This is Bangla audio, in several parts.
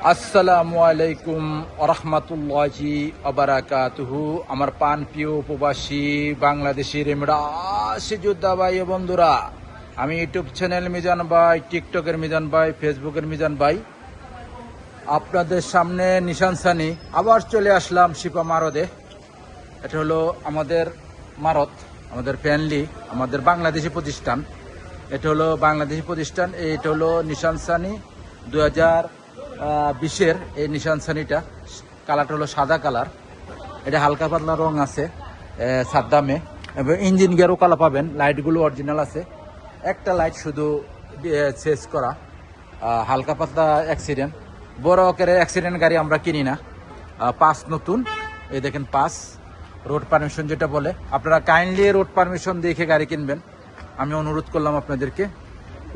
আসসালামু আলাইকুম ওরহমতুল্লাহি ওবারাকাতুহু। আমার পান প্রিয় উপবাসী বাংলাদেশের এমরাশি যোদ্ধা ভাই ও বন্ধুরা, আমি ইউটিউব চ্যানেল মিজান ভাই, টিকটকের মিজান ভাই, ফেসবুকের মিজান ভাই, আপনাদের সামনে নিশান সানি আবার চলে আসলাম শিপা মারদে। এটা হলো আমাদের মারত, আমাদের ফ্যামিলি, আমাদের বাংলাদেশি প্রতিষ্ঠান। এটা হলো বাংলাদেশি প্রতিষ্ঠান। এটা হলো নিশান সানি 2020-এর এই নিশান সানিটা। কালারটা হলো সাদা কালার, এটা হালকা পাতলা রং আছে সাদ্দামে, এবং ইঞ্জিন গিয়ারও কালা পাবেন। লাইটগুলো অরিজিনাল আছে, একটা লাইট শুধু চেঞ্জ করা। হালকা পাতলা অ্যাক্সিডেন্ট, বড় আকারের অ্যাক্সিডেন্ট গাড়ি আমরা কিনি না। পাস নতুন, এই দেখেন পাস, রোড পারমিশন যেটা বলে। আপনারা কাইন্ডলি রোড পারমিশন দেখে গাড়ি কিনবেন, আমি অনুরোধ করলাম আপনাদেরকে।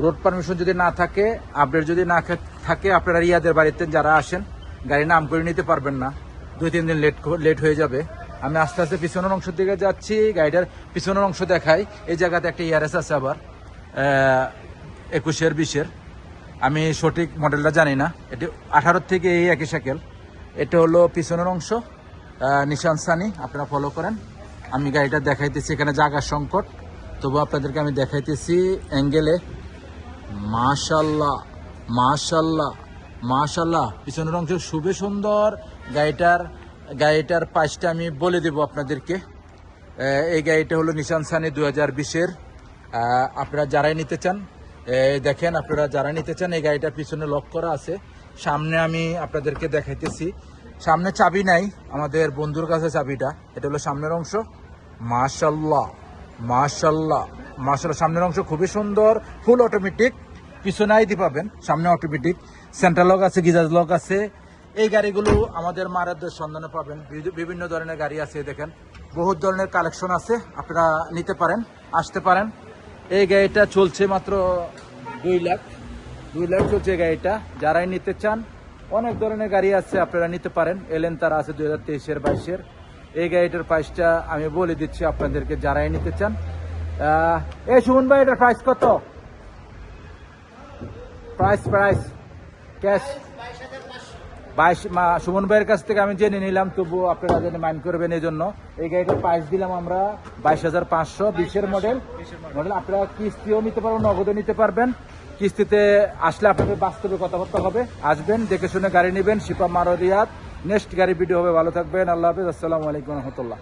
রোড পারমিশন যদি না থাকে, আপডেট যদি না থাকে, আপনারা রিয়াদের বাড়িতে যারা আসেন গাড়ি নাম করে নিতে পারবেন না, 2-3 দিন লেট হয়ে যাবে। আমি আস্তে আস্তে পিছনের অংশ দিকে যাচ্ছি, গাড়িটার পিছনের অংশ দেখাই। এই জায়গাতে একটা ইয়ারএস আছে, আবার 21-এর 20-এর, আমি সঠিক মডেলটা জানি না। এটি 18 থেকে এই একই সাইকেল। এটা হলো পিছনের অংশ, নিশান সানি, আপনারা ফলো করেন। আমি গাড়িটা দেখাইতেছি, এখানে জায়গার সংকট, তবু আপনাদেরকে আমি দেখাইতেছি অ্যাঙ্গেলে। মাশাল্লাহ মাশাল্লাহ মাশাল্লাহ, পিছনের অংশ খুবই সুন্দর। গাড়িটার প্রাইসটা আমি বলে দেব আপনাদেরকে। এই গাড়িটা হলো নিশান সানি 2020-এর। আপনারা যারাই নিতে চান, দেখেন, আপনারা যারা নিতে চান, এই গাড়িটার পিছনে লক করা আছে। সামনে আমি আপনাদেরকে দেখাইতেছি, সামনে চাবি নাই, আমাদের বন্ধুর কাছে চাবিটা। এটা হলো সামনের অংশ। মাশাল্লাহ মাশাল্লাহ মাশাল্লাহ, সামনের অংশ খুবই সুন্দর, ফুল অটোমেটিক। পিছনে আইডি পাবেন, সামনে অটোমেটিক, সেন্ট্রাল লক আছে, গিজার লক আছে। এই গাড়িগুলো আমাদের মারাদের সন্ধানে পাবেন। বিভিন্ন ধরনের গাড়ি আছে, দেখেন বহুত ধরনের কালেকশন আছে, আপনারা নিতে পারেন, আসতে পারেন। এই গাড়িটা চলছে মাত্র 2 লাখ চলছে এই গাড়িটা। যারাই নিতে চান, অনেক ধরনের গাড়ি আছে, আপনারা নিতে পারেন। এলেন তারা আছে 2023-এর 22-এর। এই গাড়িটার প্রাইসটা আমি বলে দিচ্ছি আপনাদেরকে, যারাই নিতে চান। এই সুমন ভাই, এটার প্রাইস কত? Price cash 22। সুমন ভাইয়ের কাছ থেকে আমি জেনে নিলাম, তবু আপনারা যেন মাইন্ড করবেন। এই জন্য এই গাড়িটার প্রাইস দিলাম আমরা 22,500, 20-এর মডেল। আপনারা কিস্তিও নিতে পারবেন, নগদও নিতে পারবেন। কিস্তিতে আসলে আপনাদের বাস্তবে কথাবার্তা হবে, আসবেন, দেখে শুনে গাড়ি নেবেন। শিপা মারদিয়াত। নেক্সট গাড়ি ভিডিও হবে, ভালো থাকবেন, আল্লাহ হাফেজ, আসসালামু আলাইকুম রহমতুল্লাহ।